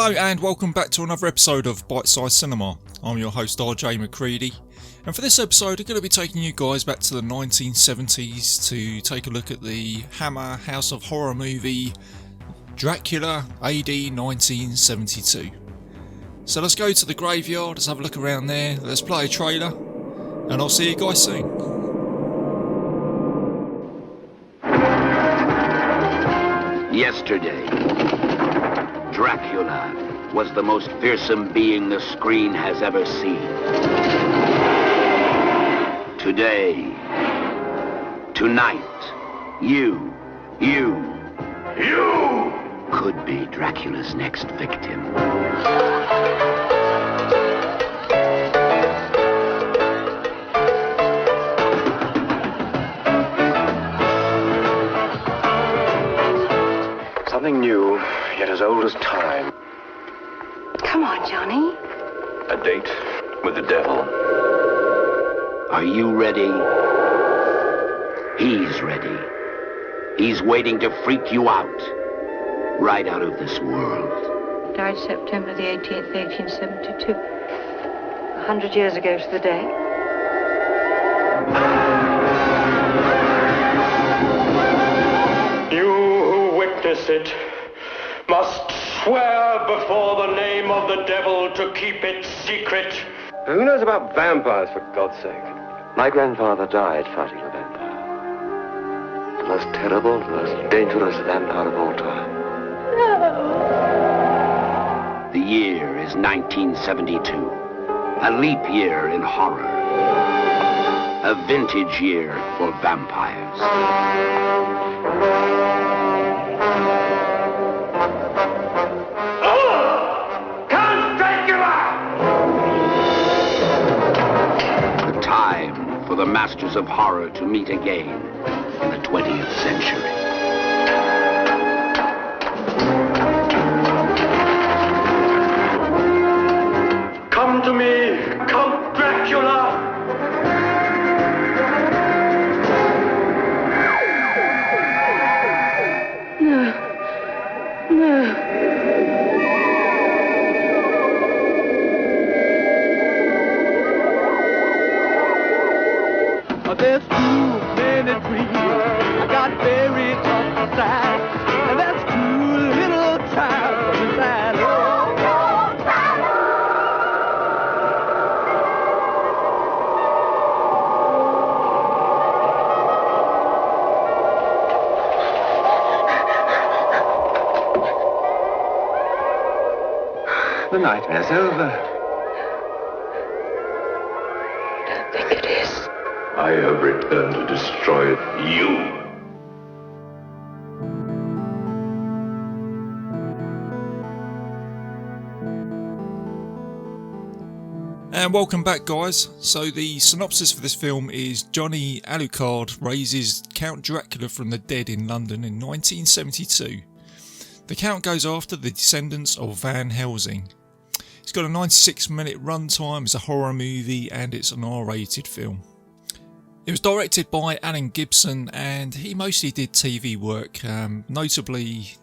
Hello and welcome back to another episode of Bitesize Cinema. I'm your host RJ McCready, and for this episode I'm going to be taking you guys back to the 1970s to take a look at the Hammer House of Horror movie Dracula AD 1972. So let's go to the graveyard, let's have a look around there, let's play a trailer, and I'll see you guys soon. Yesterday, Dracula was the most fearsome being the screen has ever seen. Today, tonight, you could be Dracula's next victim. Something new, yet as old as time. Come on, Johnny. A date with the devil. Are you ready? He's ready. He's waiting to freak you out. Right out of this world. Died September the 18th, 1872. 100 years ago to the day. You who witness it must swear before the name of the devil to keep it secret. Who knows about vampires, for God's sake? My grandfather died fighting a vampire. The most terrible, the most dangerous vampire of all time. The year is 1972. A leap year in horror. A vintage year for vampires. The time for the masters of horror to meet again in the 20th century. Come to me, Count Dracula! There's too many dreams I got buried up inside, and there's too little time for inside. The nightmare's over. I think it is. I have returned to destroy you. And welcome back, guys. So the synopsis for this film is Johnny Alucard raises Count Dracula from the dead in London in 1972. The Count goes after the descendants of Van Helsing. It's got a 96-minute runtime, it's a horror movie, and it's an R-rated film. It was directed by Alan Gibson, and he mostly did TV work, notably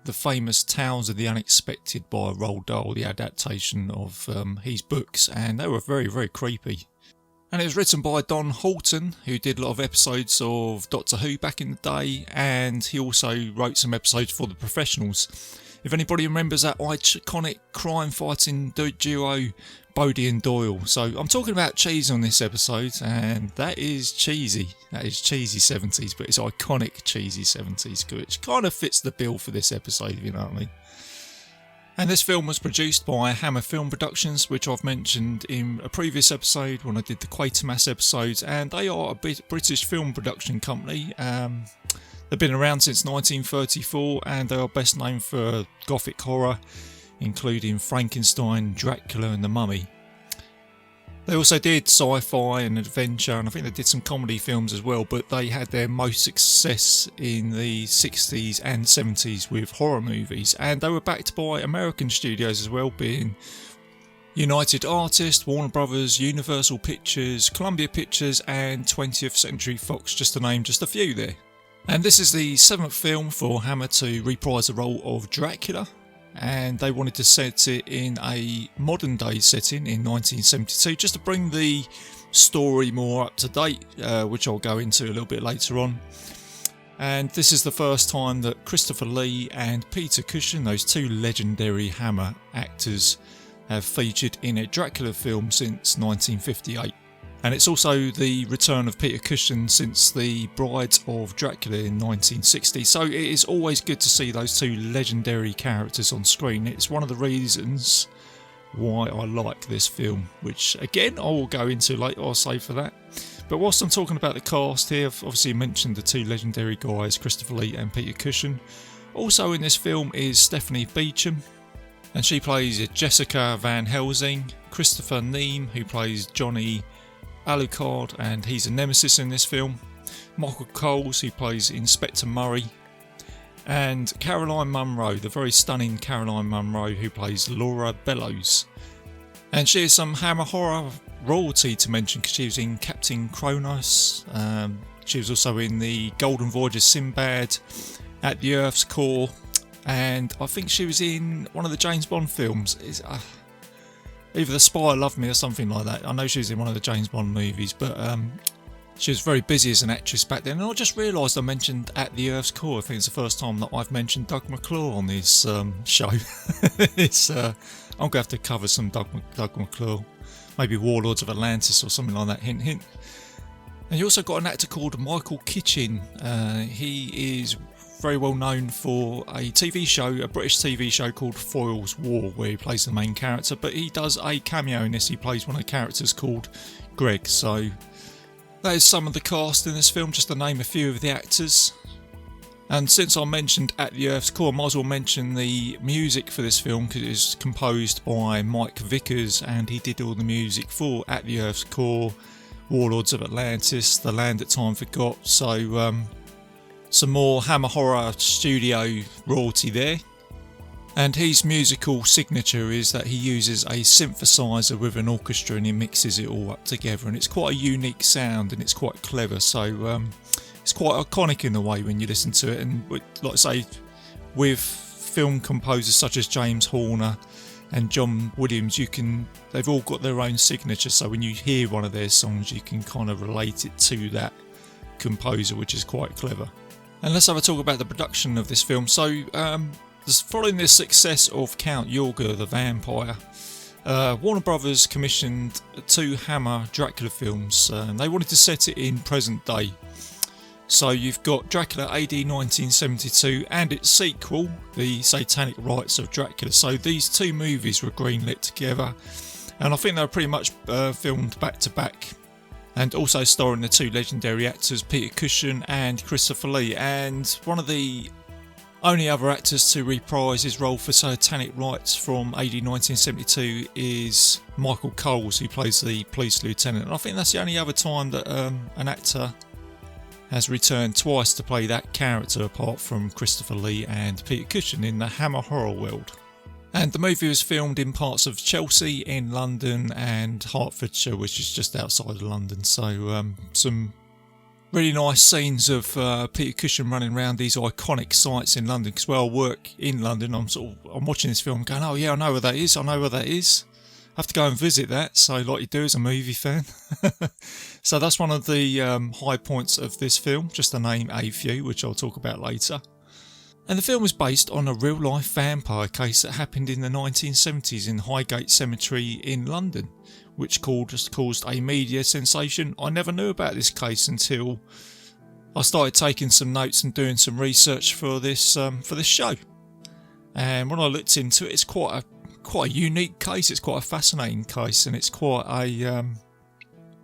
the famous Tales of the Unexpected by Roald Dahl, the adaptation of his books, and they were very, very creepy. And it was written by Don Houghton, who did a lot of episodes of Doctor Who back in the day, and he also wrote some episodes for The Professionals. If anybody remembers that iconic crime-fighting duo, Bodie and Doyle. So I'm talking about cheese on this episode, and that is cheesy. That is cheesy 70s, but it's iconic cheesy 70s, which kind of fits the bill for this episode, if you know what I mean. And this film was produced by Hammer Film Productions, which I've mentioned in a previous episode when I did the Quatermass episodes, and they are a British film production company. They've been around since 1934, and they are best known for gothic horror, including Frankenstein, Dracula and The Mummy. They also did sci-fi and adventure, and I think they did some comedy films as well, but they had their most success in the 60s and 70s with horror movies, and they were backed by American studios as well, being United Artists, Warner Brothers, Universal Pictures, Columbia Pictures and 20th Century Fox, just to name just a few there. And this is the 7th film for Hammer to reprise the role of Dracula. and they wanted to set it in a modern day setting in 1972 just to bring the story more up to date, which I'll go into a little bit later on. And this is the first time that Christopher Lee and Peter Cushing, those two legendary Hammer actors, have featured in a Dracula film since 1958. And it's also the return of Peter Cushing since The Bride of Dracula in 1960. So it is always good to see those two legendary characters on screen. It's one of the reasons why I like this film, which again I will go into later, I'll save for that. But whilst I'm talking about the cast here, I've obviously mentioned the two legendary guys, Christopher Lee and Peter Cushing. Also in this film is Stephanie Beacham, and she plays Jessica Van Helsing. Christopher Neame, who plays Johnny Alucard, and he's a nemesis in this film. Michael Coles, who plays Inspector Murray. And Caroline Munro, the very stunning Caroline Munro, who plays Laura Bellows. And she is some Hammer horror royalty to mention because she was in Captain Kronos. She was also in the Golden Voyage of Sinbad, At the Earth's Core, and I think she was in one of the James Bond films. Either The Spy Loved Me or something like that. I know she was in one of the James Bond movies, but she was very busy as an actress back then. And I just realised I mentioned At the Earth's Core. I think it's the first time that I've mentioned Doug McClure on this show. I'm going to have to cover some Doug McClure. Maybe Warlords of Atlantis or something like that, hint hint. And you also got an actor called Michael Kitchen. He is very well known for a TV show, a British TV show called Foyle's War, where he plays the main character, but he does a cameo in this. He plays one of the characters called Greg. So that is some of the cast in this film, just to name a few of the actors. And since I mentioned At the Earth's Core, I might as well mention the music for this film, because it is composed by Mike Vickers, and he did all the music for At the Earth's Core, Warlords of Atlantis, The Land That Time Forgot. So some more Hammer Horror studio royalty there. And his musical signature is that he uses a synthesizer with an orchestra and he mixes it all up together, and it's quite a unique sound and it's quite clever. So it's quite iconic in a way when you listen to it. And like I say, with film composers such as James Horner and John Williams, they've all got their own signature, so when you hear one of their songs you can kind of relate it to that composer, which is quite clever. And let's have a talk about the production of this film. So following the success of Count Yorga the Vampire, Warner Brothers commissioned two Hammer Dracula films. They wanted to set it in present day. So you've got Dracula AD 1972 and its sequel, The Satanic Rites of Dracula. So these two movies were greenlit together, and I think they were pretty much filmed back to back. And also starring the two legendary actors Peter Cushing and Christopher Lee. And one of the only other actors to reprise his role for Satanic Rites from AD 1972 is Michael Coles, who plays the police lieutenant. And I think that's the only other time that an actor has returned twice to play that character, apart from Christopher Lee and Peter Cushing in the Hammer horror world. And the movie was filmed in parts of Chelsea, in London, and Hertfordshire, which is just outside of London. So some really nice scenes of Peter Cushing running around these iconic sites in London. Because where I work in London, I'm watching this film going, oh yeah, I know where that is. I have to go and visit that. So like you do as a movie fan. So that's one of the high points of this film, just to name a few, which I'll talk about later. And the film was based on a real-life vampire case that happened in the 1970s in Highgate Cemetery in London, which caused a media sensation. I never knew about this case until I started taking some notes and doing some research for this show. And when I looked into it, it's quite a unique case. It's quite a fascinating case, and it's quite a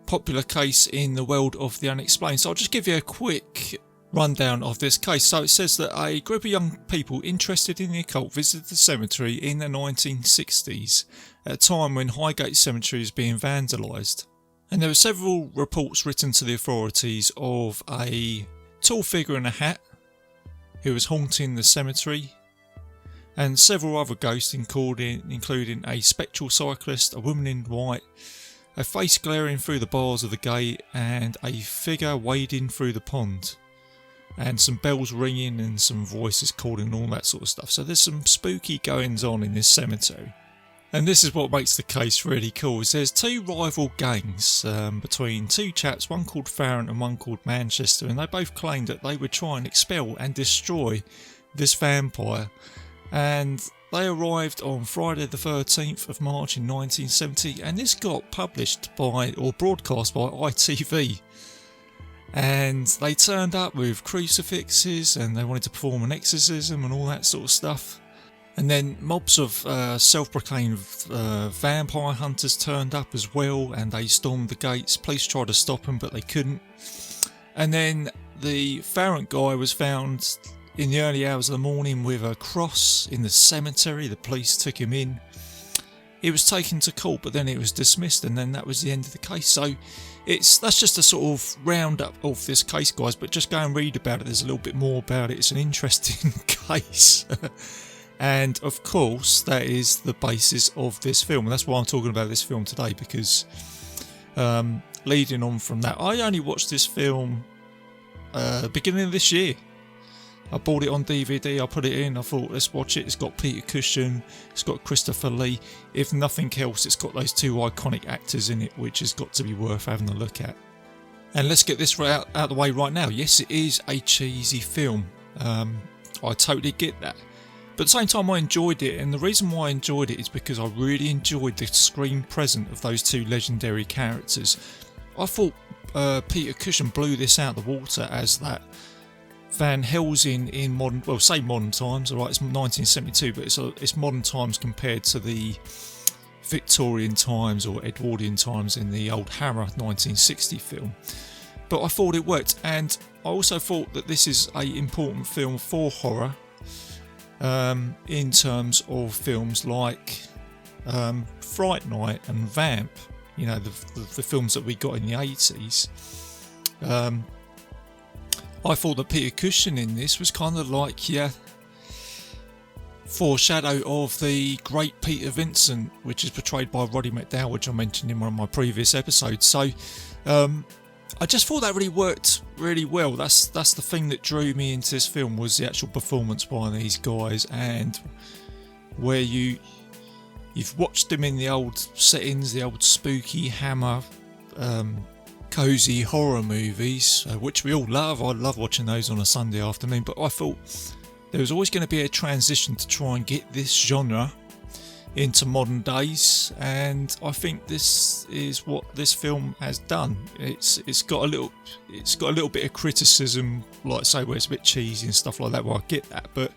popular case in the world of the unexplained. So I'll just give you a quick rundown of this case. So it says that a group of young people interested in the occult visited the cemetery in the 1960s, at a time when Highgate Cemetery was being vandalised. And there were several reports written to the authorities of a tall figure in a hat who was haunting the cemetery, and several other ghosts, including a spectral cyclist, a woman in white, a face glaring through the bars of the gate, and a figure wading through the pond. and some bells ringing and some voices calling and all that sort of stuff. So there's some spooky goings on in this cemetery. And this is what makes the case really cool, is there's two rival gangs between two chaps, one called Farron and one called Manchester, and they both claimed that they would try and expel and destroy this vampire. And they arrived on Friday the 13th of March in 1970, and this got published or broadcast by ITV. And they turned up with crucifixes and they wanted to perform an exorcism and all that sort of stuff. And then mobs of self-proclaimed vampire hunters turned up as well, and they stormed the gates. Police tried to stop them, but they couldn't. And then the Farron guy was found in the early hours of the morning with a cross in the cemetery. The police took him in. He was taken to court, but then it was dismissed, and then that was the end of the case. So that's just a sort of roundup of this case, guys, but just go and read about it. There's a little bit more about it. It's an interesting case. And of course, that is the basis of this film. And that's why I'm talking about this film today, because leading on from that, I only watched this film beginning of this year. I bought it on DVD, I put it in, I thought, let's watch it. It's got Peter Cushing, it's got Christopher Lee. If nothing else, it's got those two iconic actors in it, which has got to be worth having a look at. And let's get this out of the way right now. Yes, it is a cheesy film. I totally get that. But at the same time, I enjoyed it, and the reason why I enjoyed it is because I really enjoyed the screen presence of those two legendary characters. I thought Peter Cushing blew this out of the water as that Van Helsing in modern times, alright, it's 1972, but it's modern times compared to the Victorian times or Edwardian times in the old Hammer 1960 film. But I thought it worked, and I also thought that this is an important film for horror. In terms of films like Fright Night and Vamp, you know, the films that we got in the 80s. I thought that Peter Cushing in this was kind of like, foreshadow of the great Peter Vincent, which is portrayed by Roddy McDowall, which I mentioned in one of my previous episodes. So I just thought that really worked really well. That's the thing that drew me into this film, was the actual performance by these guys, and where you've watched them in the old settings, the old spooky Hammer cosy horror movies, which we all love. I love watching those on a Sunday afternoon, but I thought there was always going to be a transition to try and get this genre into modern days, and I think this is what this film has done. It's got a little bit of criticism, like say where it's a bit cheesy and stuff like that. Well, I get that, but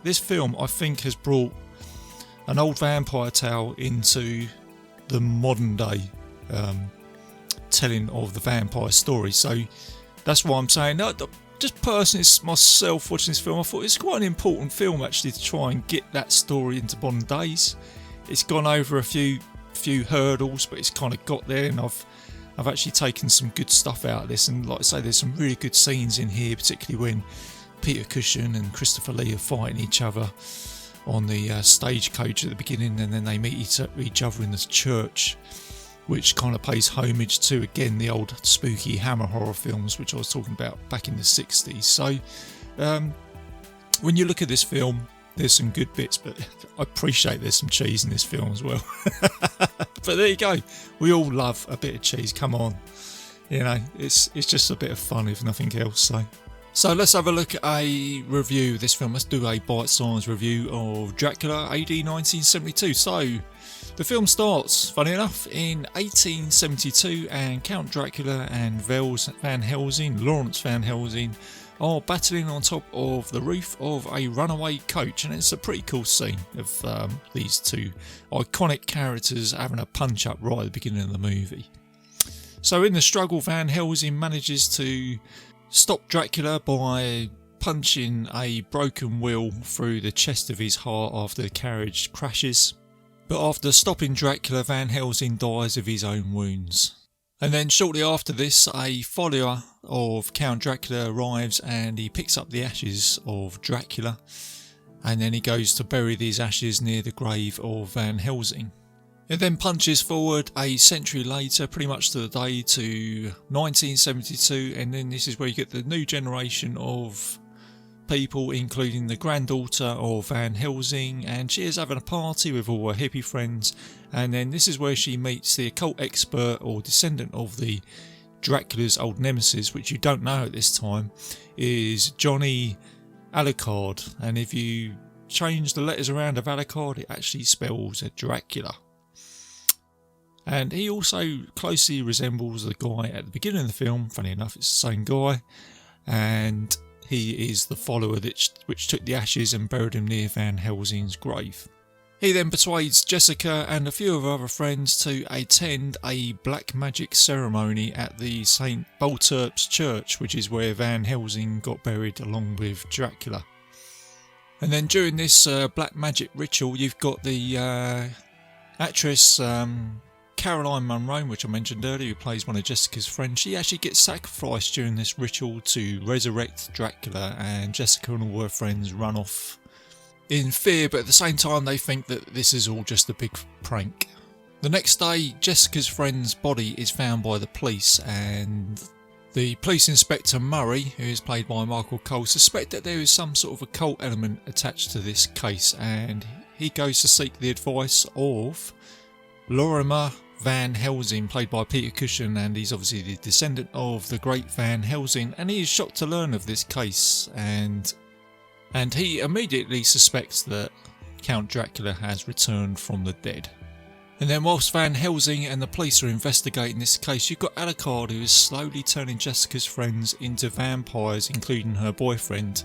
this film I think has brought an old vampire tale into the modern day telling of the vampire story. So that's why I'm saying, no, just personally myself watching this film, I thought it's quite an important film actually to try and get that story into modern days. It's gone over a few hurdles, but it's kind of got there, and I've actually taken some good stuff out of this. And like I say, there's some really good scenes in here, particularly when Peter Cushing and Christopher Lee are fighting each other on the stagecoach at the beginning, and then they meet each other in the church, which kind of pays homage to, again, the old spooky Hammer horror films, which I was talking about back in the 60s. So when you look at this film, there's some good bits, but I appreciate there's some cheese in this film as well. But there you go, we all love a bit of cheese, come on, you know, it's just a bit of fun if nothing else. So let's have a look at a review of this film. Let's do a bite-sized review of Dracula AD 1972. So the film starts, funny enough, in 1872, and Count Dracula and Lawrence Van Helsing are battling on top of the roof of a runaway coach, and it's a pretty cool scene of these two iconic characters having a punch-up right at the beginning of the movie. So in the struggle, Van Helsing manages to stop Dracula by punching a broken wheel through the chest of his heart after the carriage crashes. But after stopping Dracula, Van Helsing dies of his own wounds. And then shortly after this, a follower of Count Dracula arrives and he picks up the ashes of Dracula, and then he goes to bury these ashes near the grave of Van Helsing. It then punches forward a century later, pretty much to the day, to 1972, and then this is where you get the new generation of people, including the granddaughter of Van Helsing, and she is having a party with all her hippie friends, and then this is where she meets the occult expert or descendant of the Dracula's old nemesis, which you don't know at this time, is Johnny Alucard, and if you change the letters around of Alucard, it actually spells Dracula. And he also closely resembles the guy at the beginning of the film. Funny enough, it's the same guy, and he is the follower which took the ashes and buried him near Van Helsing's grave. He then persuades Jessica and a few of her other friends to attend a black magic ceremony at the St. Bolterp's Church, which is where Van Helsing got buried along with Dracula. And then during this black magic ritual, you've got the actress Caroline Munro, which I mentioned earlier, who plays one of Jessica's friends. She actually gets sacrificed during this ritual to resurrect Dracula, and Jessica and all her friends run off in fear, but at the same time they think that this is all just a big prank. The next day, Jessica's friend's body is found by the police, and the police inspector Murray, who is played by Michael Cole, suspect that there is some sort of occult element attached to this case, and he goes to seek the advice of Lorimer Van Helsing, played by Peter Cushing, and he's obviously the descendant of the great Van Helsing, and he is shocked to learn of this case, and he immediately suspects that Count Dracula has returned from the dead. And then whilst Van Helsing and the police are investigating this case, you've got Alucard, who is slowly turning Jessica's friends into vampires, including her boyfriend.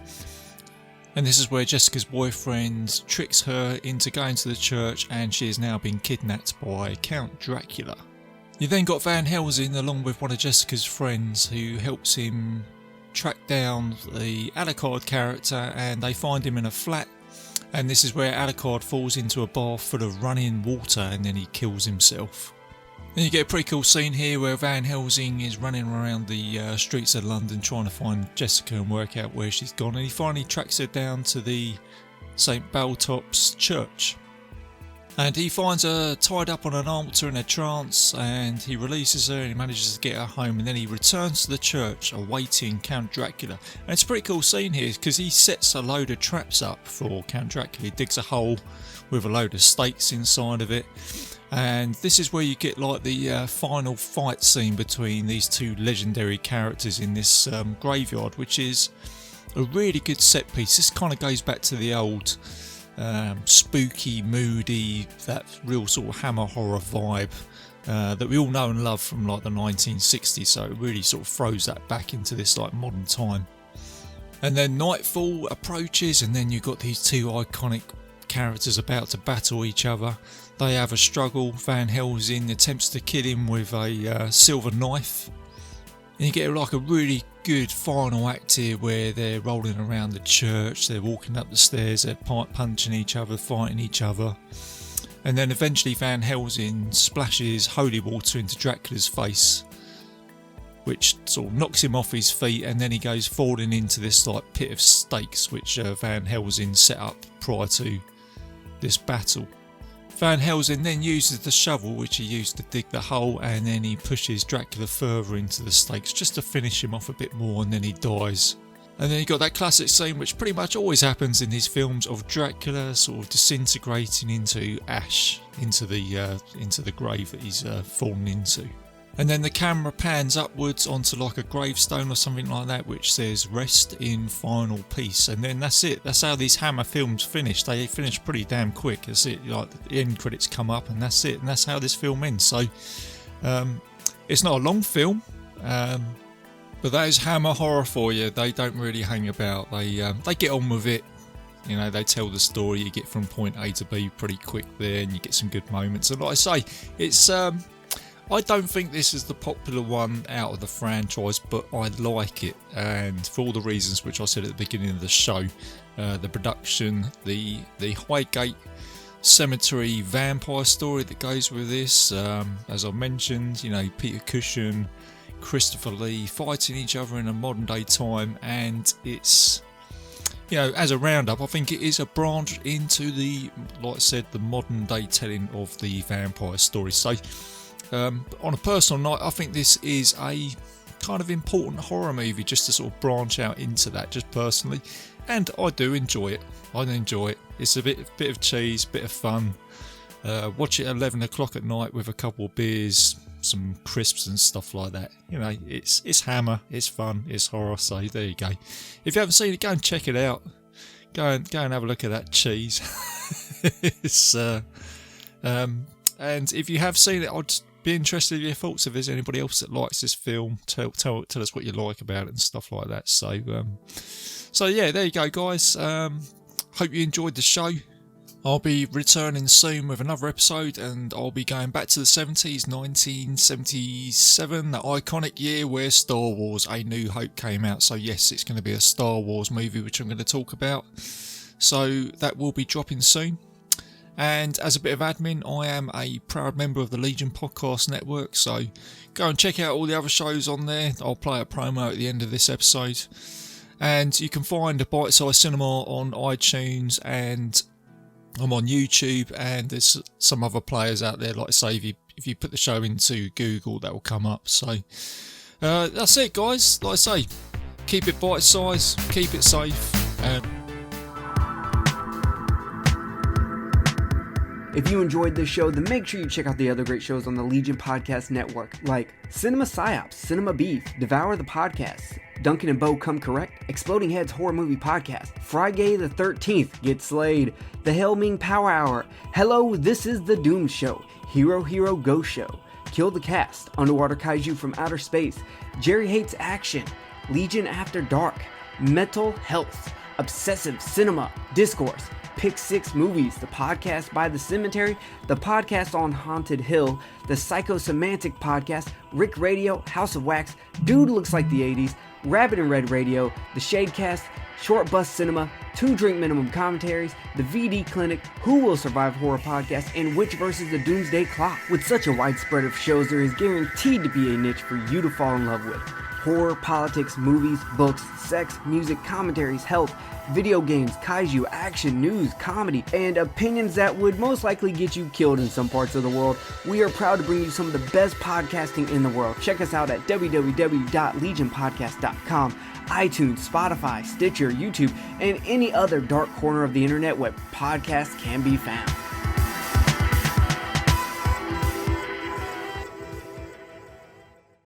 And this is where Jessica's boyfriend tricks her into going to the church, and she has now been kidnapped by Count Dracula. You then got Van Helsing along with one of Jessica's friends who helps him track down the Alucard character, and they find him in a flat, and this is where Alucard falls into a bath full of running water and then he kills himself. Then you get a pretty cool scene here where Van Helsing is running around the streets of London trying to find Jessica and work out where she's gone, and he finally tracks her down to the St. Bolterp's Church. And he finds her tied up on an altar in a trance, and he releases her and he manages to get her home, and then he returns to the church awaiting Count Dracula. And it's a pretty cool scene here because he sets a load of traps up for Count Dracula. He digs a hole with a load of stakes inside of it, and this is where you get like the final fight scene between these two legendary characters in this graveyard, which is a really good set piece. This kind of goes back to the old spooky, moody, that real sort of Hammer horror vibe that we all know and love from like the 1960s, so it really sort of throws that back into this like modern time. And then nightfall approaches, and then you've got these two iconic characters about to battle each other. They have a struggle. Van Helsing attempts to kill him with a silver knife, and you get like a really good final act here where they're rolling around the church, they're walking up the stairs, they're punching each other, fighting each other, and then eventually Van Helsing splashes holy water into Dracula's face, which sort of knocks him off his feet, and then he goes falling into this like pit of stakes which Van Helsing set up prior to this battle. Van Helsing then uses the shovel which he used to dig the hole, and then he pushes Dracula further into the stakes just to finish him off a bit more, and then he dies. And then you got that classic scene which pretty much always happens in these films of Dracula sort of disintegrating into ash into the grave that he's fallen into. And then the camera pans upwards onto like a gravestone or something like that which says "Rest in final peace," and then that's it. That's how these Hammer films finish. They finish pretty damn quick. That's it. Like the end credits come up and that's it. And that's how this film ends. So it's not a long film, but that is Hammer horror for you. They don't really hang about. They get on with it. You know, they tell the story. You get from point A to B pretty quick there, and you get some good moments. And like I say, it's I don't think this is the popular one out of the franchise, but I like it, and for all the reasons which I said at the beginning of the show, the production, the Highgate Cemetery vampire story that goes with this, as I mentioned, you know, Peter Cushing, Christopher Lee fighting each other in a modern day time, and it's as a roundup, I think it is a branch into the, like I said, the modern day telling of the vampire story. So on a personal note, I think this is a kind of important horror movie, just to sort of branch out into that, just personally. And I do enjoy it. I enjoy it. It's a bit of cheese, bit of fun. Watch it at 11 o'clock at night with a couple of beers, some crisps and stuff like that. It's Hammer, it's fun, it's horror. So there you go. If you haven't seen it, go and check it out. Go and have a look at that cheese. And if you have seen it, I'd be interested in your thoughts. If there's anybody else that likes this film, tell us what you like about it and stuff like that. So yeah, there you go, guys. Hope you enjoyed the show. I'll be returning soon with another episode, and I'll be going back to the 70s, 1977, that iconic year where Star Wars A New Hope came out. So yes, it's going to be a Star Wars movie which I'm going to talk about. So that will be dropping soon. And as a bit of admin, I am a proud member of the Legion Podcast Network, so go and check out all the other shows on there. I'll play a promo at the end of this episode. And you can find a Bitesize Cinema on iTunes, and I'm on YouTube, and there's some other players out there. Like I say, if you put the show into Google, that will come up. So that's it, guys. Like I say, keep it bite-sized, keep it safe, and if you enjoyed this show, then make sure you check out the other great shows on the Legion Podcast Network, like Cinema Psyops, Cinema Beef, Devour the Podcast, Duncan and Bo Come Correct, Exploding Heads Horror Movie Podcast, Friday the 13th, Get Slayed, The Hellming Power Hour, Hello, This is the Doom Show, Hero Hero Go Show, Kill the Cast, Underwater Kaiju from Outer Space, Jerry Hates Action, Legion After Dark, Mental Health, Obsessive Cinema, Discourse, Pick 6 Movies, the podcast by The Cemetery, the podcast on Haunted Hill, the Psychosemantic Podcast, Rick Radio, House of Wax, Dude Looks Like the 80s, Rabbit and Red Radio, the Shadecast, Short Bus Cinema, 2 Drink Minimum Commentaries, the VD Clinic, Who Will Survive Horror Podcast, and Witch vs. the Doomsday Clock. With such a wide spread of shows, there is guaranteed to be a niche for you to fall in love with. Horror, politics, movies, books, sex, music, commentaries, health, video games, kaiju, action, news, comedy, and opinions that would most likely get you killed in some parts of the world. We are proud to bring you some of the best podcasting in the world. Check us out at www.legionpodcast.com, iTunes, Spotify, Stitcher, YouTube, and any other dark corner of the internet where podcasts can be found.